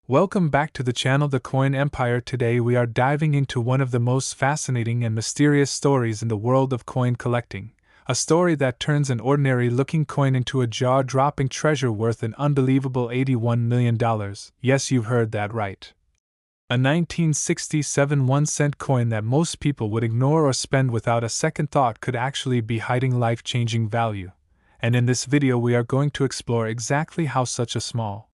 Welcome back to the channel The Coin Empire. Today we are diving into one of the most fascinating and mysterious stories in the world of coin collecting, a story that turns an ordinary-looking coin into a jaw-dropping treasure worth an unbelievable $81 million. Yes, you've heard that right. A 1967 1-cent coin that most people would ignore or spend without a second thought could actually be hiding life-changing value. And in this video we are going to explore exactly how such a small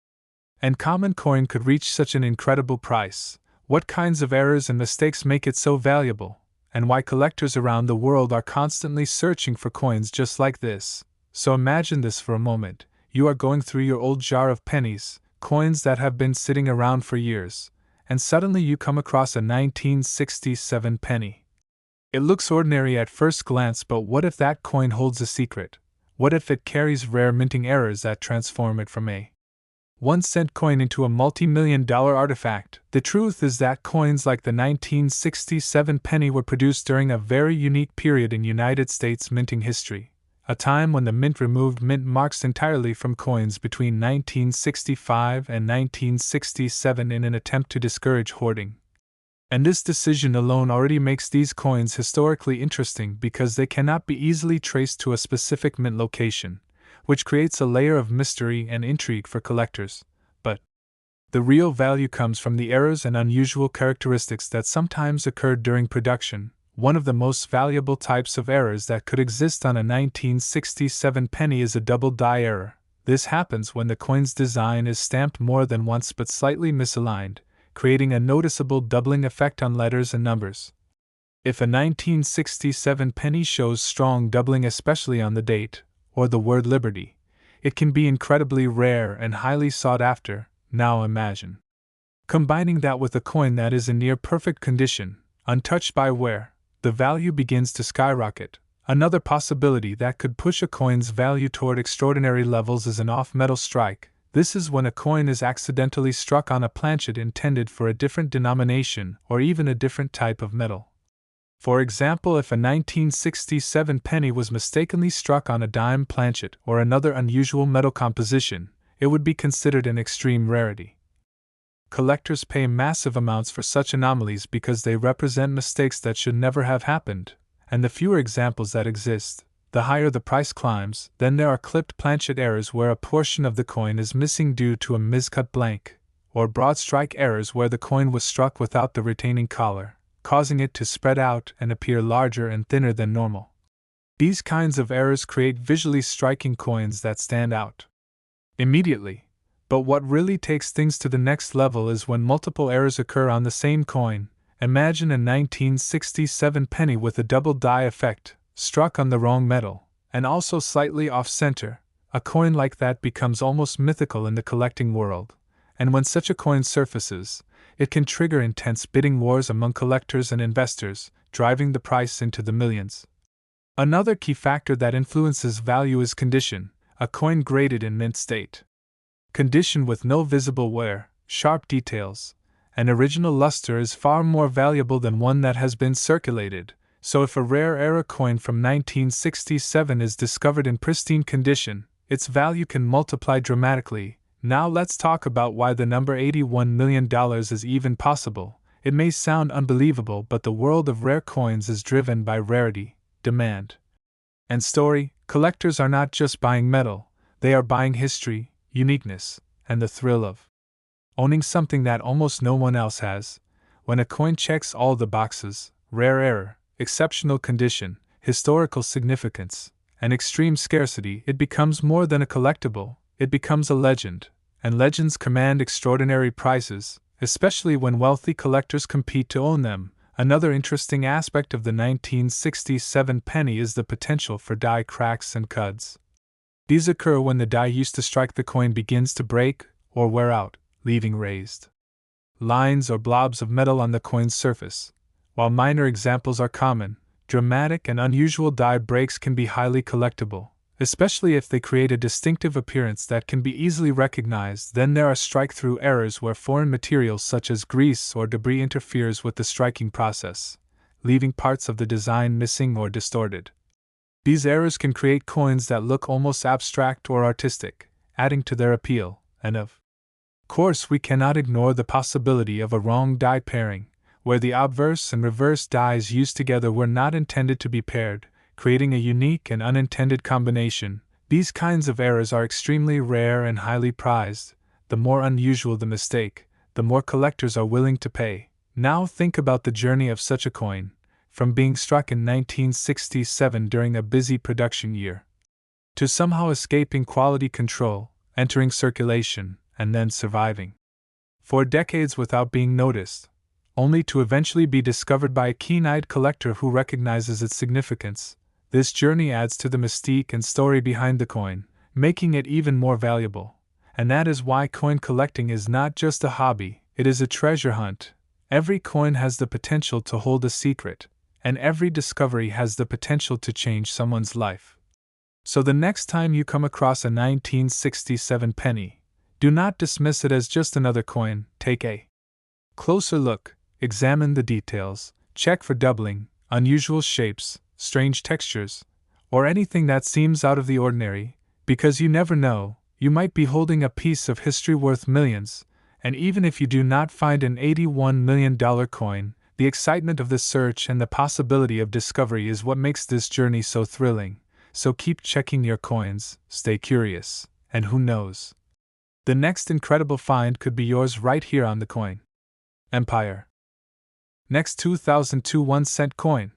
and common coin could reach such an incredible price, what kinds of errors and mistakes make it so valuable, and why collectors around the world are constantly searching for coins just like this. So imagine this for a moment. You are going through your old jar of pennies, coins that have been sitting around for years, and suddenly you come across a 1967 penny. It looks ordinary at first glance, but what if that coin holds a secret? What if it carries rare minting errors that transform it from a 1-cent coin into a multi-million-dollar artifact? The truth is that coins like the 1967 penny were produced during a very unique period in United States minting history, a time when the mint removed mint marks entirely from coins between 1965 and 1967 in an attempt to discourage hoarding. And this decision alone already makes these coins historically interesting because they cannot be easily traced to a specific mint location, which creates a layer of mystery and intrigue for collectors. But the real value comes from the errors and unusual characteristics that sometimes occurred during production. One of the most valuable types of errors that could exist on a 1967 penny is a double die error. This happens when the coin's design is stamped more than once but slightly misaligned, creating a noticeable doubling effect on letters and numbers. If a 1967 penny shows strong doubling, especially on the date or the word liberty, it can be incredibly rare and highly sought after. Now imagine combining that with a coin that is in near perfect condition, untouched by wear. The value begins to skyrocket. Another possibility that could push a coin's value toward extraordinary levels is an off-metal strike. This is when a coin is accidentally struck on a planchet intended for a different denomination or even a different type of metal. For example, if a 1967 penny was mistakenly struck on a dime planchet or another unusual metal composition, it would be considered an extreme rarity. Collectors pay massive amounts for such anomalies because they represent mistakes that should never have happened, and the fewer examples that exist, the higher the price climbs. Then there are clipped planchet errors where a portion of the coin is missing due to a miscut blank, or broad strike errors where the coin was struck without the retaining collar, causing it to spread out and appear larger and thinner than normal. These kinds of errors create visually striking coins that stand out immediately. But what really takes things to the next level is when multiple errors occur on the same coin. Imagine a 1967 penny with a double die effect, struck on the wrong metal, and also slightly off-center. A coin like that becomes almost mythical in the collecting world, and when such a coin surfaces, it can trigger intense bidding wars among collectors and investors, driving the price into the millions. Another key factor that influences value is condition. A coin graded in mint state condition with no visible wear, sharp details, and original luster is far more valuable than one that has been circulated. So if a rare era coin from 1967 is discovered in pristine condition, its value can multiply dramatically. Now let's talk about why the number $81 million is even possible. It may sound unbelievable, but the world of rare coins is driven by rarity, demand, and story. Collectors are not just buying metal, they are buying history, uniqueness, and the thrill of owning something that almost no one else has. When a coin checks all the boxes, rare error, exceptional condition, historical significance, and extreme scarcity, it becomes more than a collectible. It becomes a legend, and legends command extraordinary prices, especially when wealthy collectors compete to own them. Another interesting aspect of the 1967 penny is the potential for die cracks and cuts. These occur when the die used to strike the coin begins to break or wear out, leaving raised lines or blobs of metal on the coin's surface. While minor examples are common, dramatic and unusual die breaks can be highly collectible, especially if they create a distinctive appearance that can be easily recognized. Then there are strike-through errors where foreign materials such as grease or debris interferes with the striking process, leaving parts of the design missing or distorted. These errors can create coins that look almost abstract or artistic, adding to their appeal, and of course, we cannot ignore the possibility of a wrong die pairing, where the obverse and reverse dies used together were not intended to be paired, creating a unique and unintended combination. These kinds of errors are extremely rare and highly prized. The more unusual the mistake, the more collectors are willing to pay. Now think about the journey of such a coin, from being struck in 1967 during a busy production year, to somehow escaping quality control, entering circulation, and then surviving for decades without being noticed, only to eventually be discovered by a keen-eyed collector who recognizes its significance. This journey adds to the mystique and story behind the coin, making it even more valuable. And that is why coin collecting is not just a hobby, it is a treasure hunt. Every coin has the potential to hold a secret, and every discovery has the potential to change someone's life. So the next time you come across a 1967 penny, do not dismiss it as just another coin. Take a closer look, examine the details, check for doubling, unusual shapes, strange textures, or anything that seems out of the ordinary, because you never know, you might be holding a piece of history worth millions. And even if you do not find an $81 million coin, the excitement of the search and the possibility of discovery is what makes this journey so thrilling. So keep checking your coins, stay curious, and who knows? The next incredible find could be yours right here on the Coin Empire. Next, 2002 1-cent coin.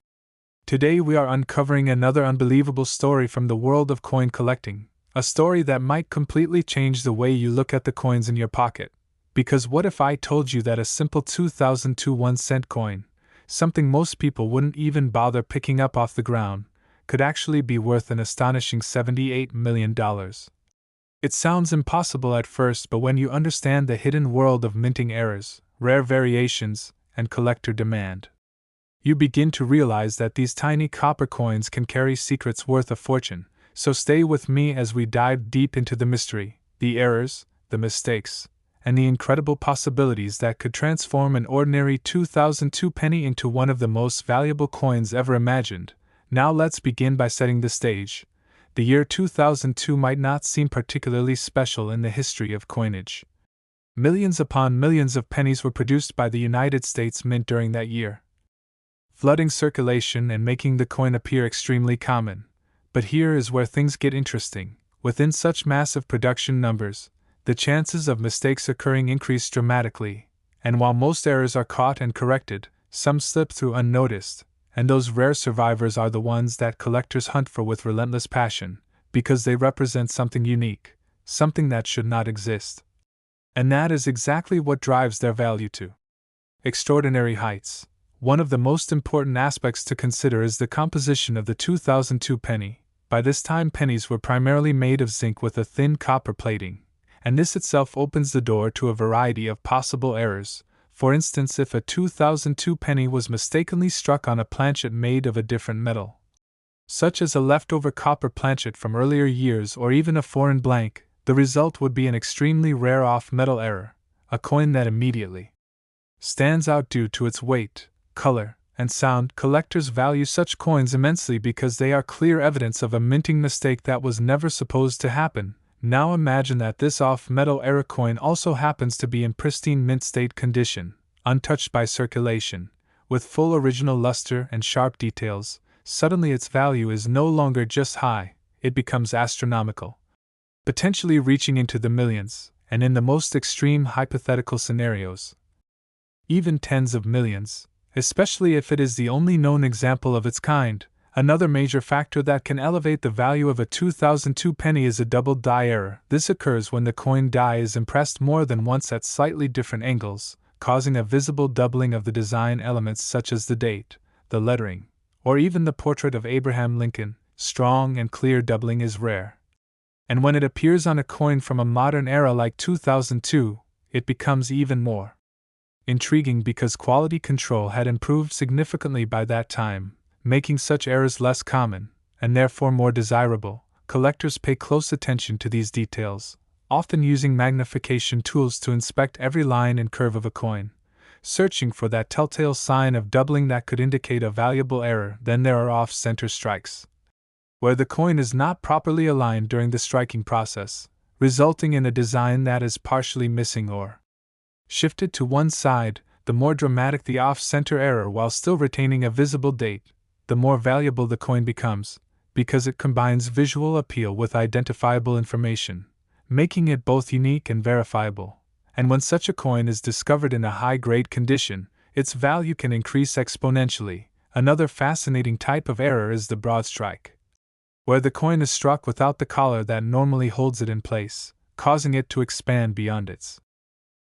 Today we are uncovering another unbelievable story from the world of coin collecting, a story that might completely change the way you look at the coins in your pocket. Because what if I told you that a simple 2002 1-cent coin, something most people wouldn't even bother picking up off the ground, could actually be worth an astonishing $78 million? It sounds impossible at first, but when you understand the hidden world of minting errors, rare variations, and collector demand, you begin to realize that these tiny copper coins can carry secrets worth a fortune. So stay with me as we dive deep into the mystery, the errors, the mistakes, and the incredible possibilities that could transform an ordinary 2002 penny into one of the most valuable coins ever imagined. Now let's begin by setting the stage. The year 2002 might not seem particularly special in the history of coinage. Millions upon millions of pennies were produced by the United States Mint during that year, flooding circulation and making the coin appear extremely common. But here is where things get interesting. Within such massive production numbers, the chances of mistakes occurring increase dramatically, and while most errors are caught and corrected, some slip through unnoticed, and those rare survivors are the ones that collectors hunt for with relentless passion, because they represent something unique, something that should not exist. And that is exactly what drives their value to extraordinary heights. One of the most important aspects to consider is the composition of the 2002 penny. By this time, pennies were primarily made of zinc with a thin copper plating, and this itself opens the door to a variety of possible errors. For instance, if a 2002 penny was mistakenly struck on a planchet made of a different metal, such as a leftover copper planchet from earlier years or even a foreign blank, the result would be an extremely rare off-metal error, a coin that immediately stands out due to its weight, color, and sound. Collectors value such coins immensely because they are clear evidence of a minting mistake that was never supposed to happen. Now imagine that this off-metal error coin also happens to be in pristine mint state condition, untouched by circulation, with full original luster and sharp details. Suddenly its value is no longer just high, it becomes astronomical, potentially reaching into the millions, and in the most extreme hypothetical scenarios, even tens of millions, especially if it is the only known example of its kind. Another major factor that can elevate the value of a 2002 penny is a double die error. This occurs when the coin die is impressed more than once at slightly different angles, causing a visible doubling of the design elements such as the date, the lettering, or even the portrait of Abraham Lincoln. Strong and clear doubling is rare, and when it appears on a coin from a modern era like 2002, it becomes even more intriguing because quality control had improved significantly by that time, making such errors less common, and therefore more desirable. Collectors pay close attention to these details, often using magnification tools to inspect every line and curve of a coin, searching for that telltale sign of doubling that could indicate a valuable error. Then there are off-center strikes, where the coin is not properly aligned during the striking process, resulting in a design that is partially missing or shifted to one side. The more dramatic the off-center error while still retaining a visible date, the more valuable the coin becomes, because it combines visual appeal with identifiable information, making it both unique and verifiable. And when such a coin is discovered in a high-grade condition, its value can increase exponentially. Another fascinating type of error is the broad strike, where the coin is struck without the collar that normally holds it in place, causing it to expand beyond its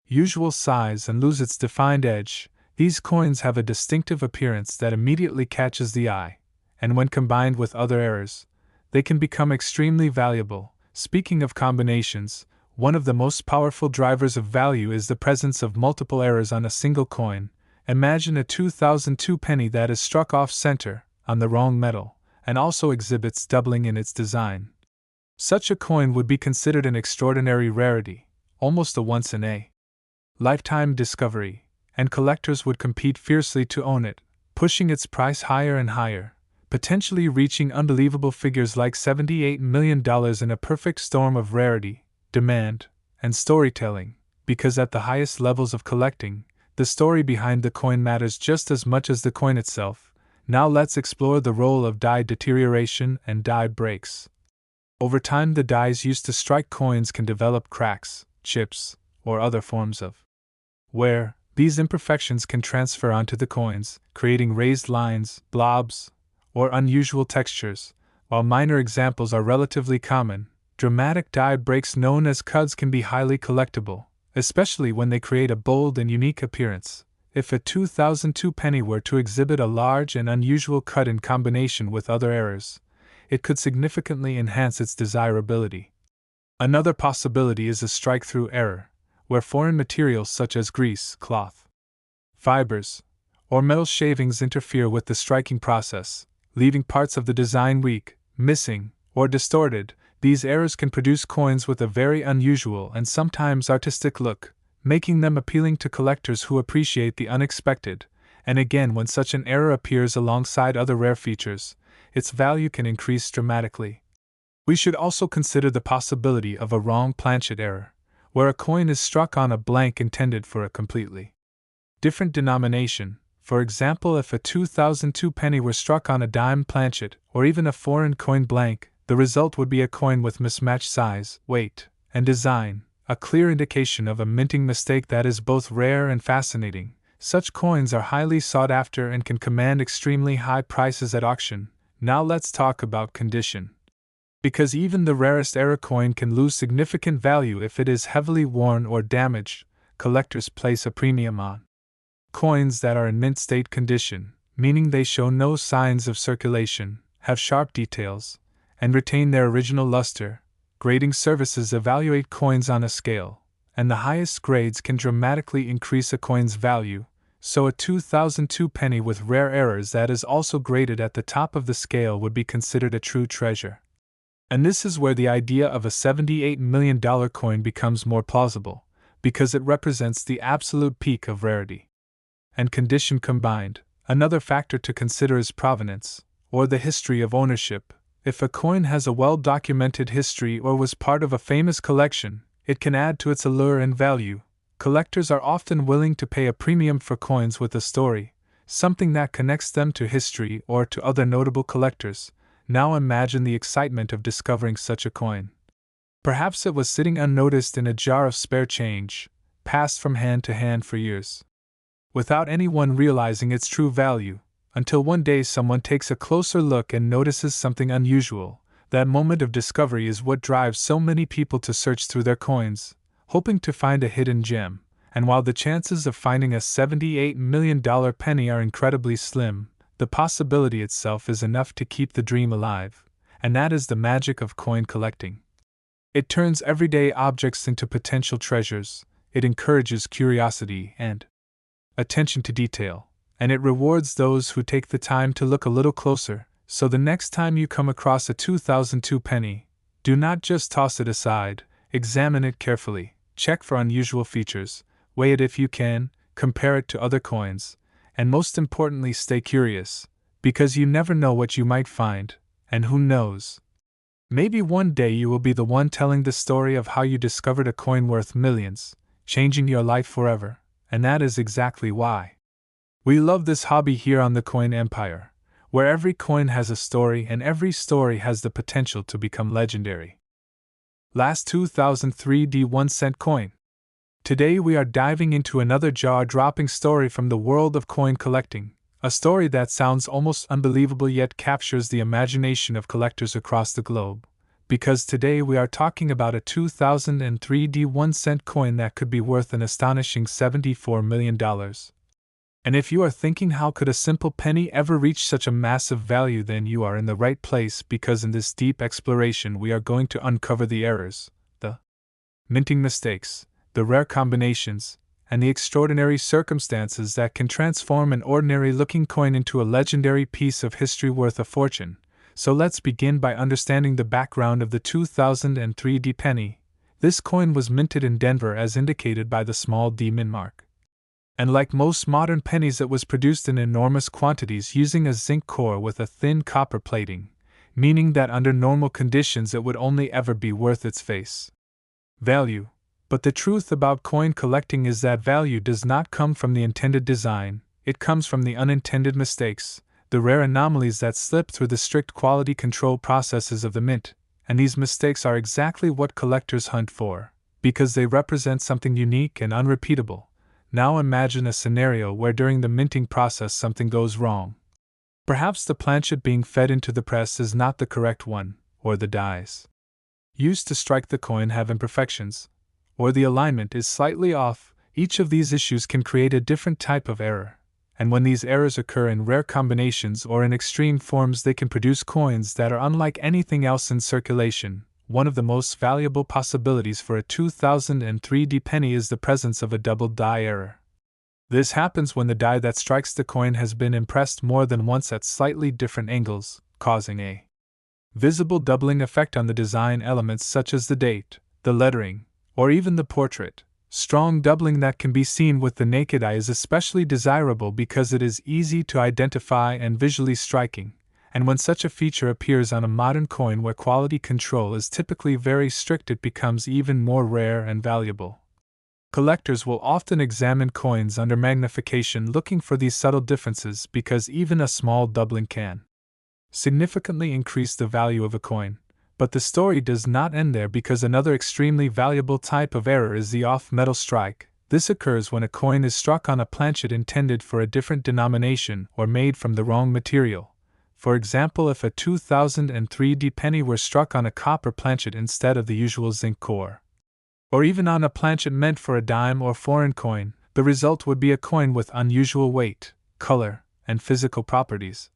usual size and lose its defined edge. These coins have a distinctive appearance that immediately catches the eye, and when combined with other errors, they can become extremely valuable. Speaking of combinations, one of the most powerful drivers of value is the presence of multiple errors on a single coin. Imagine a 2002 penny that is struck off-center, on the wrong metal, and also exhibits doubling in its design. Such a coin would be considered an extraordinary rarity, almost a once-in-a-lifetime discovery, and collectors would compete fiercely to own it, pushing its price higher and higher, potentially reaching unbelievable figures like $78 million in a perfect storm of rarity, demand, and storytelling, because at the highest levels of collecting, the story behind the coin matters just as much as the coin itself. Now let's explore the role of die deterioration and die breaks. Over time, the dies used to strike coins can develop cracks, chips, or other forms of wear. These imperfections can transfer onto the coins, creating raised lines, blobs, or unusual textures. While minor examples are relatively common, dramatic die breaks known as cuds can be highly collectible, especially when they create a bold and unique appearance. If a 2002 penny were to exhibit a large and unusual cut in combination with other errors, it could significantly enhance its desirability. Another possibility is a strike-through error, where foreign materials such as grease, cloth, fibers, or metal shavings interfere with the striking process, leaving parts of the design weak, missing, or distorted. These errors can produce coins with a very unusual and sometimes artistic look, making them appealing to collectors who appreciate the unexpected. And again, when such an error appears alongside other rare features, its value can increase dramatically. We should also consider the possibility of a wrong planchet error, where a coin is struck on a blank intended for a completely different denomination. For example, if a 2002 penny were struck on a dime planchet or even a foreign coin blank, the result would be a coin with mismatched size, weight, and design, a clear indication of a minting mistake that is both rare and fascinating. Such coins are highly sought after and can command extremely high prices at auction. Now let's talk about condition. Because even the rarest error coin can lose significant value if it is heavily worn or damaged, collectors place a premium on coins that are in mint state condition, meaning they show no signs of circulation, have sharp details, and retain their original luster. Grading services evaluate coins on a scale, and the highest grades can dramatically increase a coin's value. So a 2002 penny with rare errors that is also graded at the top of the scale would be considered a true treasure. And this is where the idea of a $78 million coin becomes more plausible, because it represents the absolute peak of rarity and condition combined. Another factor to consider is provenance, or the history of ownership. If a coin has a well-documented history or was part of a famous collection, it can add to its allure and value. Collectors are often willing to pay a premium for coins with a story, something that connects them to history or to other notable collectors. Now imagine the excitement of discovering such a coin. Perhaps it was sitting unnoticed in a jar of spare change, passed from hand to hand for years, without anyone realizing its true value, until one day someone takes a closer look and notices something unusual. That moment of discovery is what drives so many people to search through their coins, hoping to find a hidden gem. And while the chances of finding a $78 million penny are incredibly slim, the possibility itself is enough to keep the dream alive, and that is the magic of coin collecting. It turns everyday objects into potential treasures, it encourages curiosity and attention to detail, and it rewards those who take the time to look a little closer. So the next time you come across a 2002 penny, do not just toss it aside, examine it carefully, check for unusual features, weigh it if you can, compare it to other coins, and most importantly stay curious, because you never know what you might find, and who knows, Maybe one day you will be the one telling the story of how you discovered a coin worth millions, changing your life forever, and that is exactly why we love this hobby here on the Coin Empire, where every coin has a story and every story has the potential to become legendary. Last 2003 1-cent coin. Today we are diving into another jaw-dropping story from the world of coin collecting, a story that sounds almost unbelievable yet captures the imagination of collectors across the globe. Because today we are talking about a 2003 1-cent coin that could be worth an astonishing $74 million. And if you are thinking how could a simple penny ever reach such a massive value, then you are in the right place, because in this deep exploration we are going to uncover the errors, the minting mistakes, the rare combinations, and the extraordinary circumstances that can transform an ordinary-looking coin into a legendary piece of history worth a fortune. So let's begin by understanding the background of the 2003 penny. This coin was minted in Denver as indicated by the small D mint mark. And like most modern pennies, it was produced in enormous quantities using a zinc core with a thin copper plating, meaning that under normal conditions it would only ever be worth its face value. But the truth about coin collecting is that value does not come from the intended design, it comes from the unintended mistakes, the rare anomalies that slip through the strict quality control processes of the mint, and these mistakes are exactly what collectors hunt for, because they represent something unique and unrepeatable. Now imagine a scenario where during the minting process something goes wrong. Perhaps the planchet being fed into the press is not the correct one, or the dies used to strike the coin have imperfections, or the alignment is slightly off. Each of these issues can create a different type of error, and when these errors occur in rare combinations or in extreme forms, they can produce coins that are unlike anything else in circulation. One of the most valuable possibilities for a 2003 penny is the presence of a double die error. This happens when the die that strikes the coin has been impressed more than once at slightly different angles, causing a visible doubling effect on the design elements such as the date, the lettering, or even the portrait. Strong doubling that can be seen with the naked eye is especially desirable because it is easy to identify and visually striking. And when such a feature appears on a modern coin where quality control is typically very strict, it becomes even more rare and valuable. Collectors will often examine coins under magnification looking for these subtle differences, because even a small doubling can significantly increase the value of a coin. But the story does not end there, because another extremely valuable type of error is the off-metal strike. This occurs when a coin is struck on a planchet intended for a different denomination or made from the wrong material. For example, if a 2003 penny were struck on a copper planchet instead of the usual zinc core, or even on a planchet meant for a dime or foreign coin, the result would be a coin with unusual weight, color, and physical properties.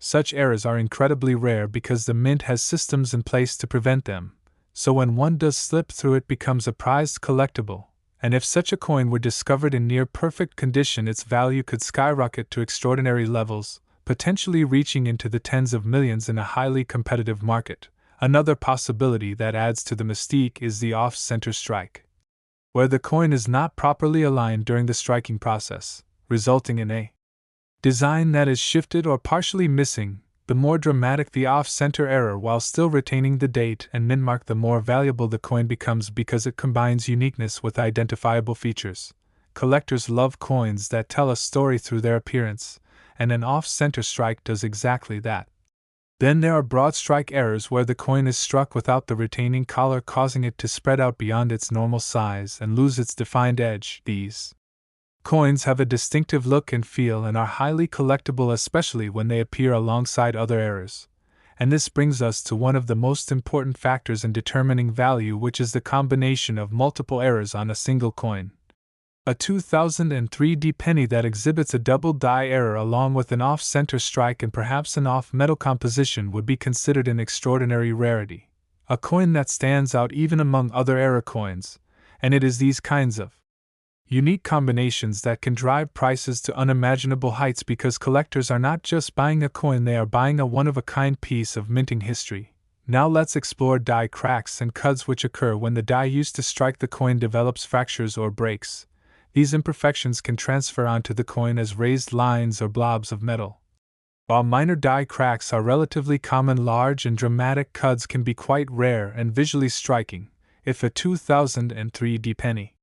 Such errors are incredibly rare because the mint has systems in place to prevent them, so when one does slip through, it becomes a prized collectible, and if such a coin were discovered in near perfect condition, its value could skyrocket to extraordinary levels, potentially reaching into the tens of millions in a highly competitive market. Another possibility that adds to the mystique is the off-center strike, where the coin is not properly aligned during the striking process, resulting in a design that is shifted or partially missing. The more dramatic the off-center error while still retaining the date and mint mark, the more valuable the coin becomes because it combines uniqueness with identifiable features. Collectors love coins that tell a story through their appearance, and an off-center strike does exactly that. Then there are broad strike errors where the coin is struck without the retaining collar, causing it to spread out beyond its normal size and lose its defined edge. These coins have a distinctive look and feel and are highly collectible, especially when they appear alongside other errors. And this brings us to one of the most important factors in determining value, which is the combination of multiple errors on a single coin. A 2003 penny that exhibits a double die error along with an off-center strike and perhaps an off-metal composition would be considered an extraordinary rarity, a coin that stands out even among other error coins, and it is these kinds of unique combinations that can drive prices to unimaginable heights, because collectors are not just buying a coin, they are buying a one-of-a-kind piece of minting history. Now let's explore die cracks and cuts, which occur when the die used to strike the coin develops fractures or breaks. These imperfections can transfer onto the coin as raised lines or blobs of metal. While minor die cracks are relatively common, large and dramatic cuts can be quite rare and visually striking. If a 2003 penny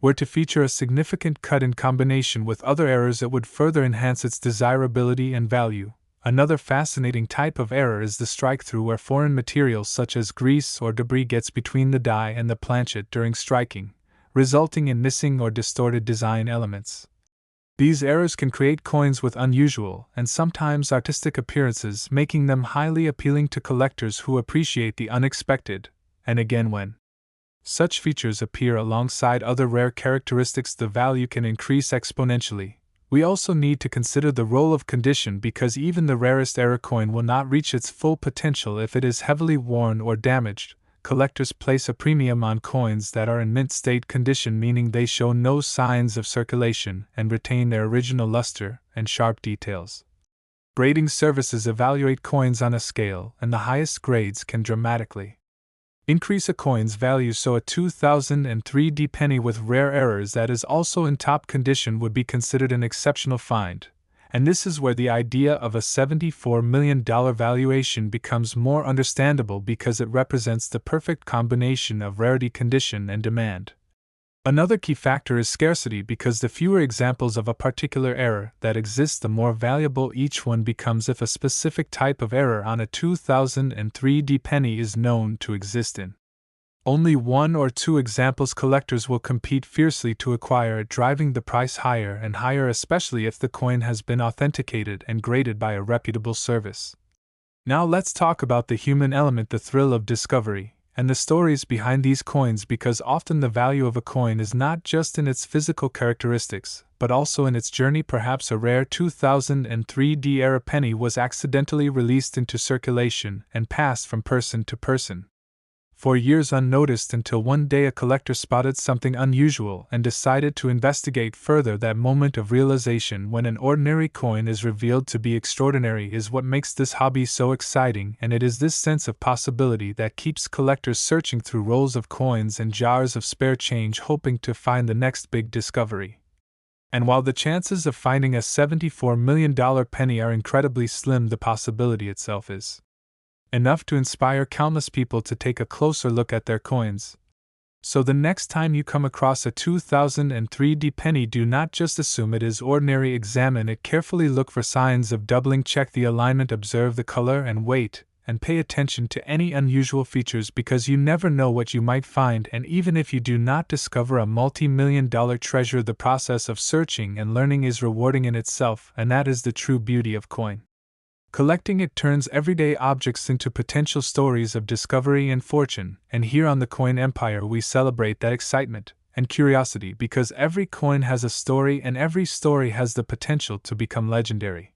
were to feature a significant cut in combination with other errors, it would further enhance its desirability and value. Another fascinating type of error is the strike-through, where foreign materials such as grease or debris gets between the die and the planchet during striking, resulting in missing or distorted design elements. These errors can create coins with unusual and sometimes artistic appearances, making them highly appealing to collectors who appreciate the unexpected. And again, when such features appear alongside other rare characteristics, the value can increase exponentially. We also need to consider the role of condition, because even the rarest error coin will not reach its full potential if it is heavily worn or damaged. Collectors place a premium on coins that are in mint state condition, meaning they show no signs of circulation and retain their original luster and sharp details. Grading services evaluate coins on a scale, and the highest grades can dramatically increase a coin's value, so a 2003 penny with rare errors that is also in top condition would be considered an exceptional find. And this is where the idea of a $74 million valuation becomes more understandable, because it represents the perfect combination of rarity, condition, and demand. Another key factor is scarcity, because the fewer examples of a particular error that exist, the more valuable each one becomes. If a specific type of error on a 2003 penny is known to exist in only one or two examples, collectors will compete fiercely to acquire it, driving the price higher and higher, especially if the coin has been authenticated and graded by a reputable service. Now let's talk about the human element, the thrill of discovery, and the stories behind these coins, because often the value of a coin is not just in its physical characteristics, but also in its journey. Perhaps a rare 2003 era penny was accidentally released into circulation and passed from person to person for years unnoticed, until one day a collector spotted something unusual and decided to investigate further. That moment of realization, when an ordinary coin is revealed to be extraordinary, is what makes this hobby so exciting, and it is this sense of possibility that keeps collectors searching through rolls of coins and jars of spare change, hoping to find the next big discovery. And while the chances of finding a $74 million penny are incredibly slim, the possibility itself is enough to inspire countless people to take a closer look at their coins. So the next time you come across a 2003 penny, do not just assume it is ordinary. Examine it carefully, look for signs of doubling, check the alignment, observe the color and weight, and pay attention to any unusual features, because you never know what you might find. And even if you do not discover a multi-million-dollar treasure, the process of searching and learning is rewarding in itself, and that is the true beauty of coin collecting. It turns everyday objects into potential stories of discovery and fortune, and here on the Coin Empire we celebrate that excitement and curiosity, because every coin has a story, and every story has the potential to become legendary.